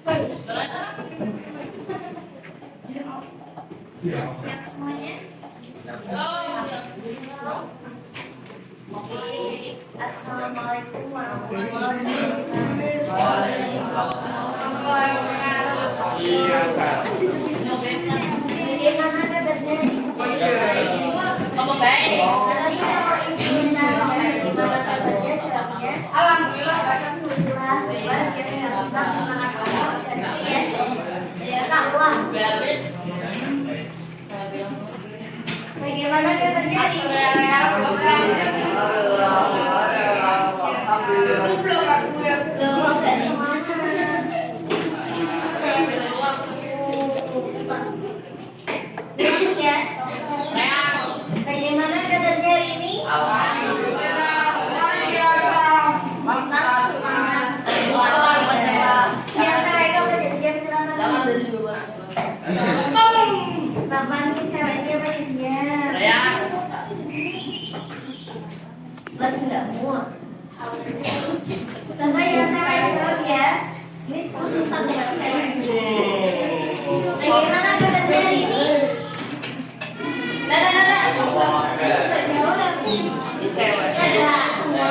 Siap semuanya? Assalamualaikum warahmatullahi wabarakatuh. Bagaimana kabarnya? Baik. Alhamdulillah. Semangat bagaimana kabarnya? Bagaimana kabarnya hari ini? Kapan nih ceweknya bajunya? Lagi nggak muat. Coba yang cewek jawab ya. Ini khusus dengan cewek. Bagaimana kabarnya hari ini? Nggak jawab tapi ada semua.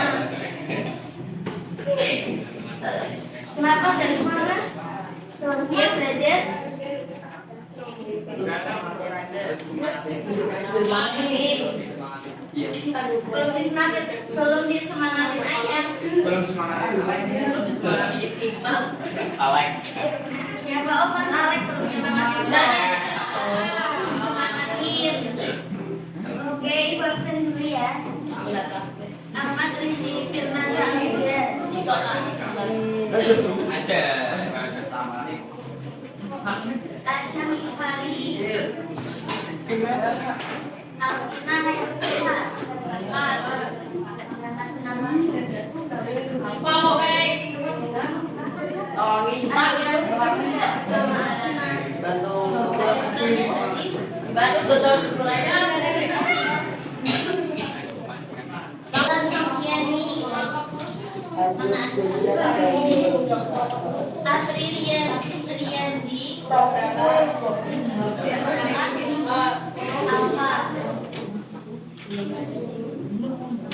Kenapa dari mana? Belum siap belajar? Belum disemangatin aja. Siapa Mas Alek belum disemangatin? Oke, ibu absen dulu ya. Ahmad Rizky Firmanda Tasya Mifari Alvina Hayatina Riyandi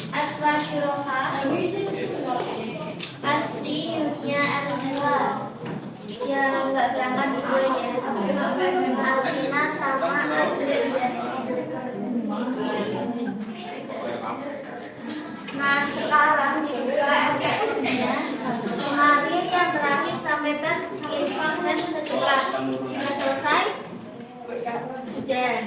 Aswa Syuroha Asri Yunia Arsila yang nggak berangkat dulu ya. Alvina sama Adrian. Nah sekarang juga SKS-nya kemarin yang terakhir sampaikan infak dan sedekah sudah selesai? Sudah.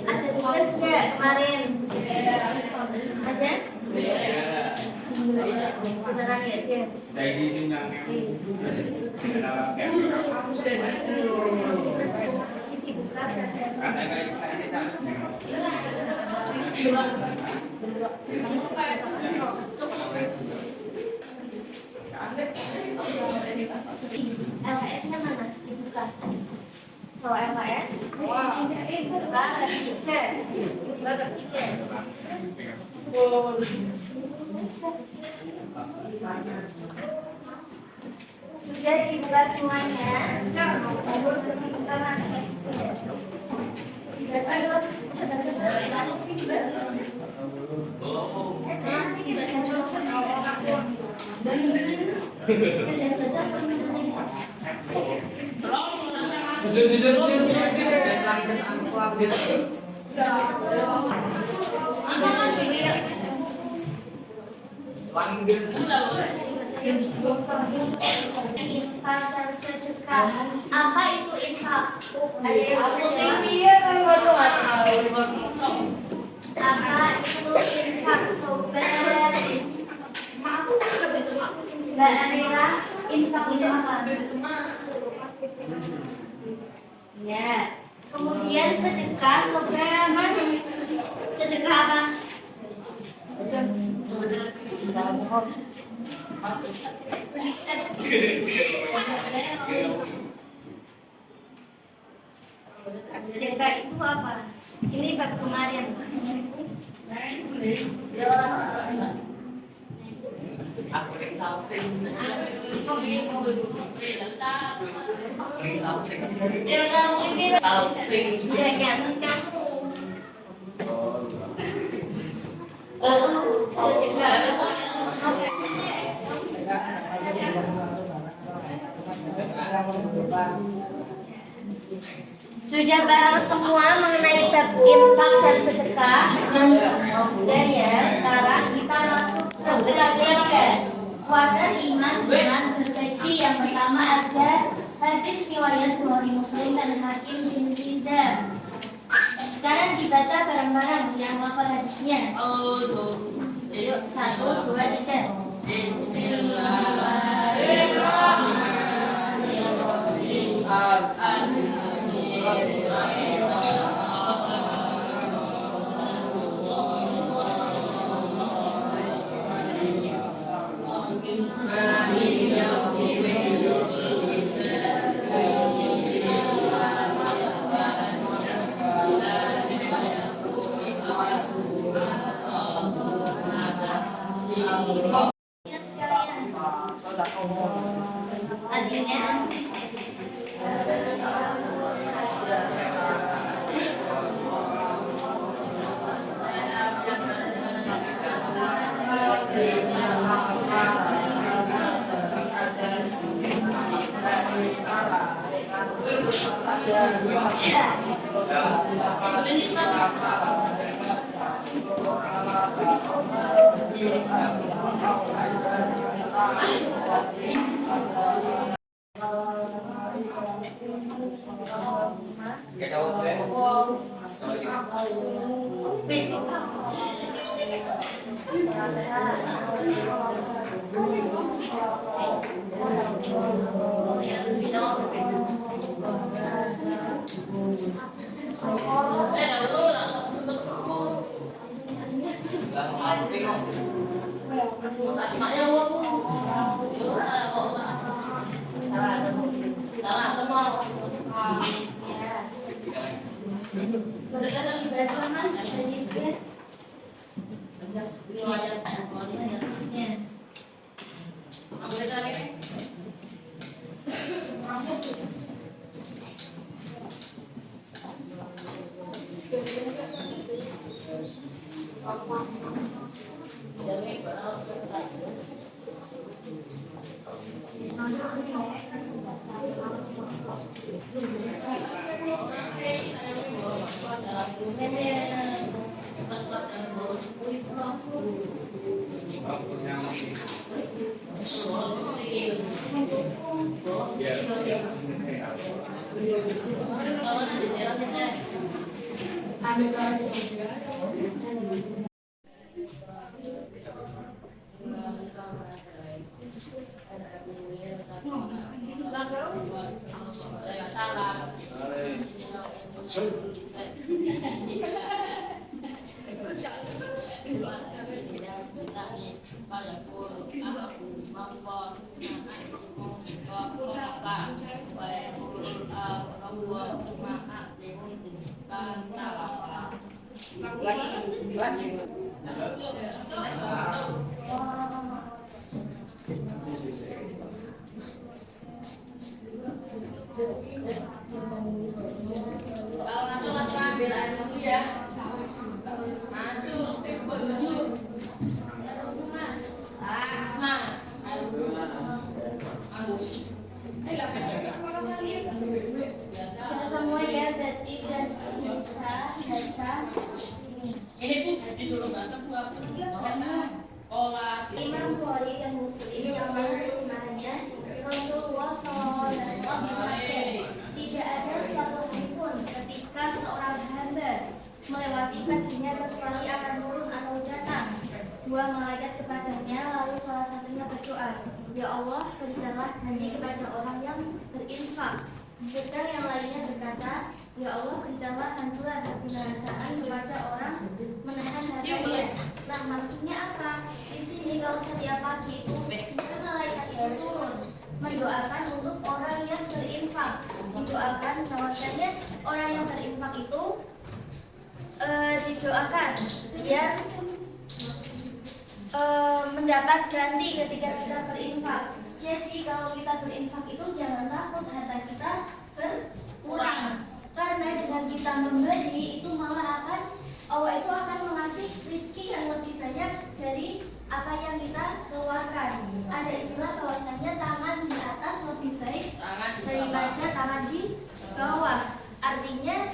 Ada tugas nggak kemarin? Ada? Beneran ya dia? LKS-nya mana? Dibuka. Kalau LKS, dibuka ketiga. Sudah dibuka semuanya. Infak dan sedekah. Apa itu infak? Apa itu infak? Coba Mbak Anira, infak itu apa? Ya. Kemudian sedekah, coba Mas. Sedekah apa? Sedekah itu apa? Ini bab kemarin. Jangan kamu. Sudah paham semua mengenai bab infak dan sedekah? Dan ya, sekarang kita masuk ke belajar kuadran iman dengan berbagi. Yang pertama ada hadis riwayat Bukhari Muslim dan Hakim bin Hizam. Sekarang dibaca bareng-bareng yang hafal hadisnya. Yuk, 1, 2, 3. Semua ya berarti dan bisa baca ini tuh disuruh baca buat Imam Bukhari dan Muslim yang mana terjemahannya Rasulullah SAW tidak ada suatu hari pun ketika seorang hamba melewati baginya kecuali akan turun atau datang dua malaikat kepadanya, lalu salah satunya berdoa, ya Allah, berikanlah ganti kepada orang yang berinfak. Sedang yang lainnya berkata, ya Allah, berikanlah hancuran kebinasaan kepada orang menahan hartanya. Nah, maksudnya apa? Di sini kalau setiap pagi itu malaikat itu turun mendoakan untuk orang yang berinfak. Didoakan bahwasanya orang yang berinfak itu didoakan biar mendapat ganti ketika kita berinfak. Jadi kalau kita berinfak itu jangan takut harta kita berkurang, karena dengan kita memberi itu malah Allah itu akan mengasih rezeki yang lebih banyak dari apa yang kita keluarkan. Ada istilah bahwasanya tangan di atas lebih baik daripada tangan di bawah. Artinya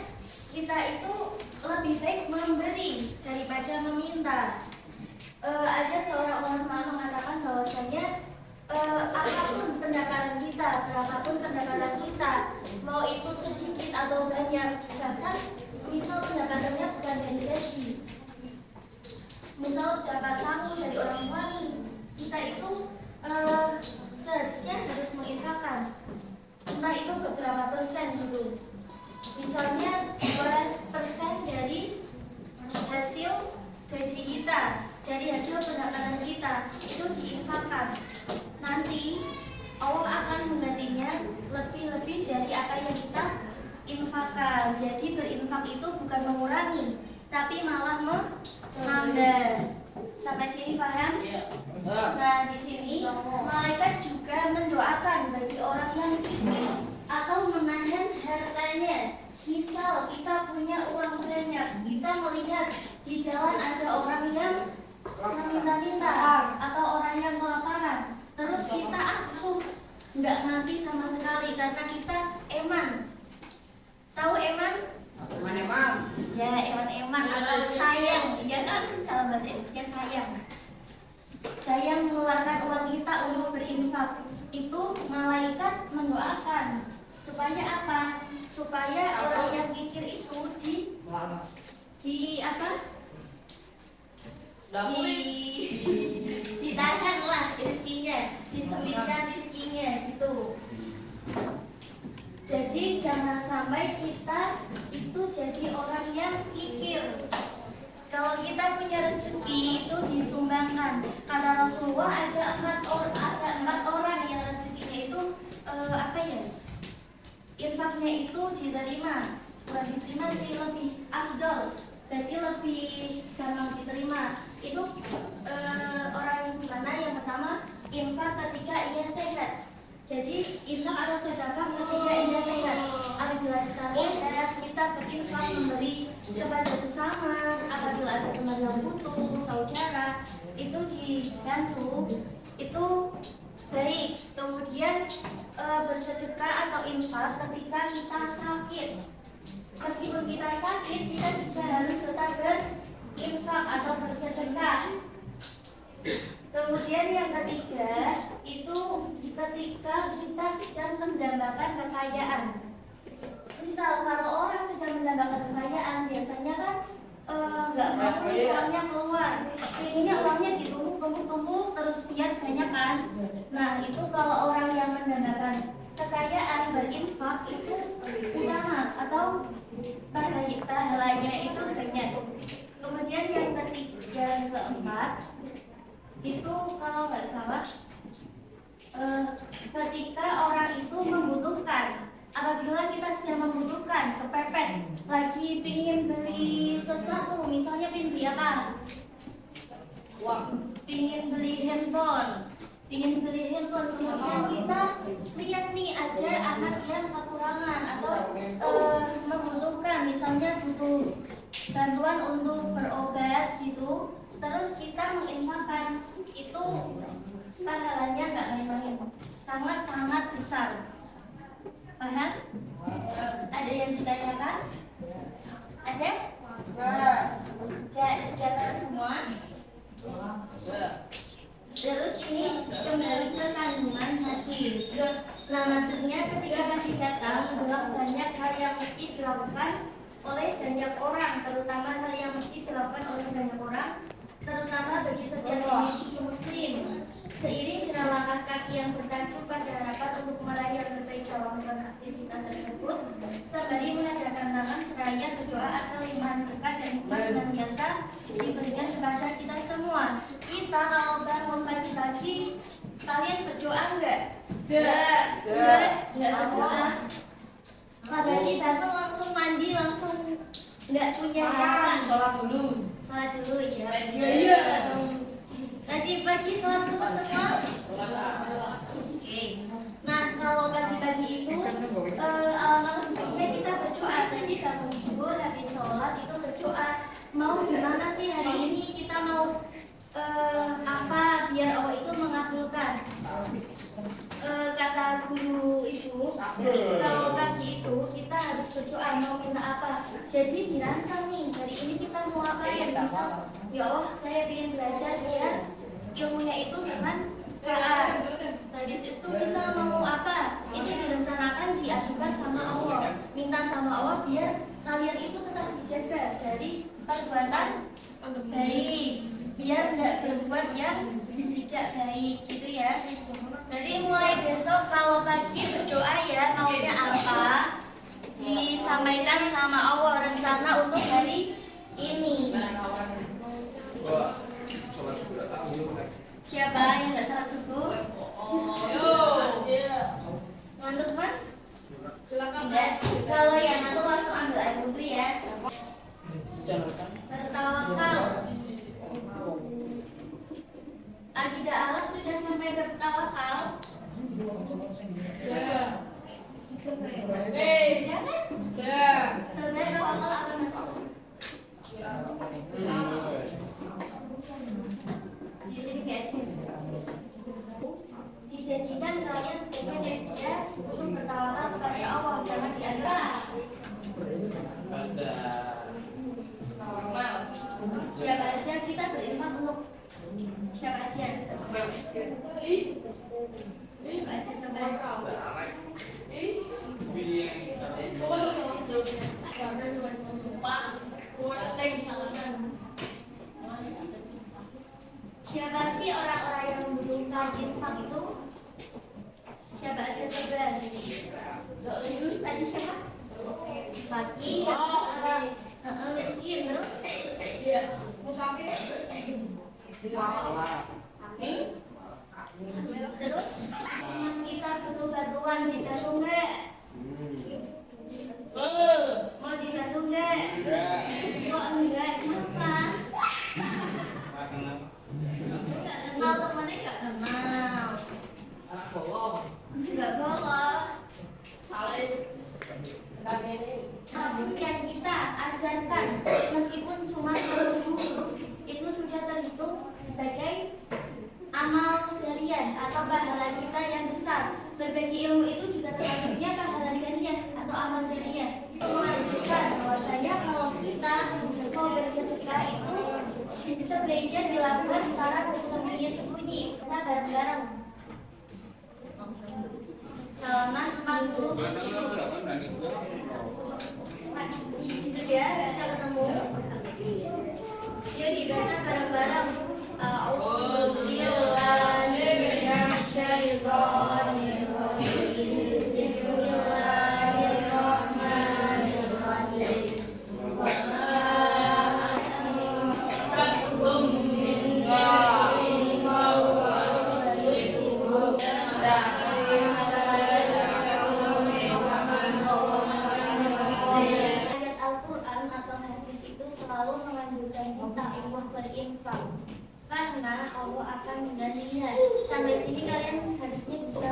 kita itu lebih baik memberi daripada meminta. Ada seorang ulama mengatakan bahwasanya apapun pendapatan kita, berapapun pendapatan kita, mau itu sedikit atau banyak, bahkan misal pendapatannya bukan dari gaji, misal dapat saku dari orang tua, kita itu seharusnya harus menginfakkan, entah itu beberapa persen dulu, misalnya 2% dari hasil gaji kita, dari hasil pendapatan kita itu diinfakkan. Nanti Allah akan menggantinya lebih-lebih dari apa yang kita infakkan. Jadi berinfak itu bukan mengurangi, tapi malah menambah. Sampai sini paham? Nah, di sini malaikat juga mendoakan bagi orang yang kikir atau menahan hartanya. Misal kita punya uang banyak, kita melihat di jalan ada orang yang meminta-minta atau orang yang kelaparan, terus kita acuh nggak ngasih sama sekali karena kita eman. Tahu eman? Eman-eman. Ya, eman-eman atau sayang, ya kan? Kalau bahasa Indonesia sayang. Sayang mengeluarkan uang kita untuk berinfak. Itu malaikat mendoakan supaya apa? Supaya orang yang kikir itu ditahan lah rezekinya, disempitkan rezekinya gitu. Jadi jangan sampai kita itu jadi orang yang kikir. Kalau kita punya rezeki itu disumbangkan. Karena Rasulullah ada empat orang yang rezekinya itu infaknya itu diterima. Bukan diterima sih, lebih afdol, berarti lebih gampang diterima. Itu orang yang gimana? Yang pertama, infak ketika ia sehat. Jadi infak atau sedekah ketika ia sehat. Apabila kita sehat, kita berinfak memberi kepada sesama. Apabila ada teman yang butuh, saudara, itu dibantu, itu baik. Kemudian bersedekah atau infak ketika kita sakit. Meskipun kita sakit, kita juga harus tetap berinfak atau bersedekah. Kemudian yang ketiga itu ketika kita sedang mendambakan kekayaan. Misal kalau orang sedang mendambakan kekayaan, biasanya kan nggak mau uangnya keluar, inginnya uangnya ditumpuk terus biar banyak kan. Nah itu kalau orang yang mendambakan kekayaan berinfak itu utama atau pahalanya itu banyak. Kemudian yang keempat itu kalau nggak salah ketika orang itu membutuhkan. Apabila kita sedang membutuhkan, kepepet, lagi pingin beli sesuatu, misalnya pingin beli apa? Pingin beli handphone, kemudian kita lihat nih ada anak yang kekurangan atau membutuhkan, misalnya butuh bantuan untuk berobat gitu, terus kita menginfakkan, itu pahalanya nggak main-main, sangat-sangat besar. Paham? Ada yang ditanyakan? Ada? Sudah semua? Terus ini kembali ke kandungan hadis. Nah maksudnya ketika hadis datang adalah banyak hal yang mesti dilakukan oleh banyak orang, terutama hal yang mesti dilakukan oleh banyak orang, terutama bagi setiap individu muslim. Seiring dengan langkah kaki yang bertajuk pada harapan untuk meraih yang terbaik dalam aktivitas tersebut, sembari menadakan tangan seraya berdoa agar limpahan berkah dan hikmah senantiasa diberikan kepada kita semua. Kita kalau bangun pagi-pagi, kalian berdoa enggak? Enggak berdoa. Pagi bangun langsung mandi, langsung enggak punya niatan. Sholat dulu ya. Iya. Tadi pagi sholat subuh semua? Oke. Nah, kalau pagi-pagi itu malam baiknya kita berdoa. Tadi bangun tidur habis sholat itu berdoa. Mau gimana sih hari ini kita mau apa biar Allah itu mengabulkan? Kata guru itu kalau pagi itu kita harus berdoa mau minta apa. Jadi dirancang nih hari ini kita mau apa yang bisa. Ya Allah, saya ingin belajar biar ilmunya itu bermanfaat. Habis itu bisa mau apa? Ini direncanakan diajukan sama Allah, minta sama Allah biar kalian itu tetap dijaga dari perbuatan baik, biar nggak berbuat yang tidak baik gitu ya. Jadi mulai besok kalau pagi berdoa ya maunya apa disampaikan sama Allah rencana untuk hari ini. Siapa yang nggak salat subuh? Ngantuk mas? Enggak. Kalau yang ngantuk langsung ambil air wudhu ya. Bertawakal. Akidah Allah sudah sampai bertawakal. Sebenarnya tawakal apa mas? Di sini kayak dijanjikan kalian sebagai media untuk bertawakal kepada Allah, jangan diantara. Siapa aja kita berinfak untuk siapa aja? Siapa aja sampai siapa sih orang-orang yang membutuhkan infak itu? Siapa aja coba? Tadi siapa? Laki, miskin terus? Musafir. Terus kita butuh bantuan dibantu nggak? Mau dibantu nggak? Kok enggak? Kenapa? Nggak kenal temannya nggak kenal. Nggak boleh. Yang kita ajarkan meskipun cuma 10 itu sudah terhitung sebagai amal jariah atau pahala kita yang besar. Berbagi ilmu itu juga termasuknya pahala jariah atau amal jariah. Mengajarkan bahwasanya kalau kita mau bersedekah itu sebaiknya dilakukan secara bersembunyi-sembunyi. Kita bareng-bareng. Halaman 40. Sudah ketemu. Yuk dibaca bareng-bareng. Selalu menganjurkan kita untuk berinfak karena Allah akan menggantinya. Sampai sini kalian harusnya bisa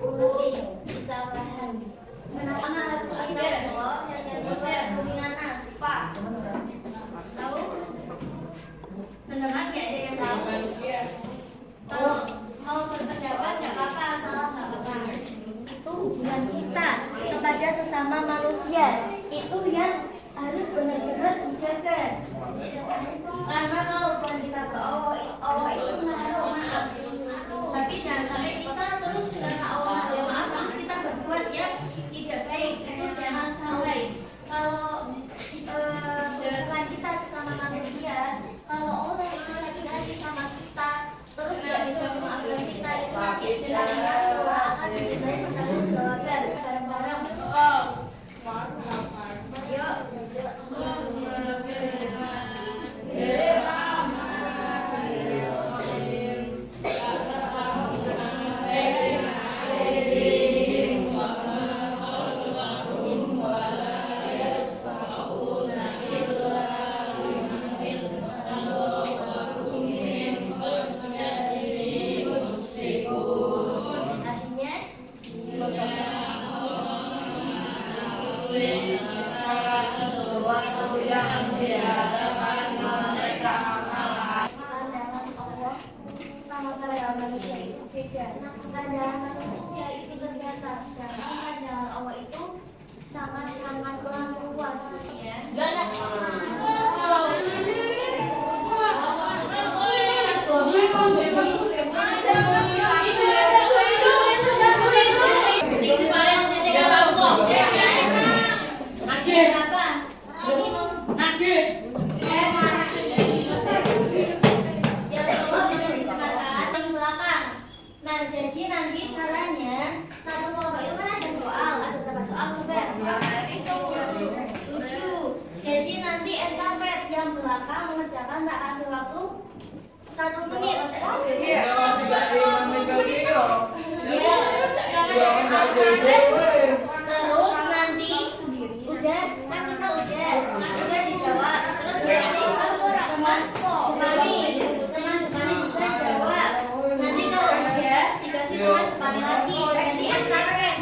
mengerti, bisa paham. Kenapa kita Allah yang nyebutkan dominanas? Pak, tahu? Beneran nggak ada yang tahu? Kalau mau berpendapat nggak apa-apa, salah nggak apa-apa. Itu hubungan kita kepada sesama manusia itu yang harus benar-benar dijaga. Karena kalau bukan kita ke Allah itu menaruh maaf. Tapi jangan sampai kita terus karena Allah menaruh maaf terus kita berbuat yang tidak baik. Itu jangan sampai. Kalau bukan kita sesama manusia, kalau orang itu sakit hati sama kita terus nggak bisa memaafkan kita itu nanti di akhirat Allah akan dimintai pertanggungjawaban bareng-bareng. pandangan manusia itu beda. Pandangan manusia itu terbatas, sedangkan pandangan Allah itu sangat-sangat luas. Ya. Nah, jadi nanti caranya satu kelompok itu kan ada soal, ada berapa soal coba? 7. Jadi nanti estafet yang belakang mengerjakan tak kasih waktu 1 menit. Iya. Terus nanti udah kan misal udah dijawab, terus teman juga jawab. Nanti kalau udah dikasih teman kembali lagi kasih estafet.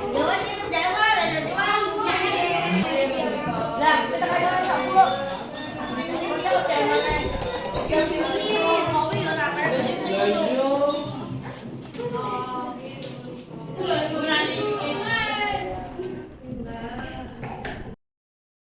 Jawab ini jawab.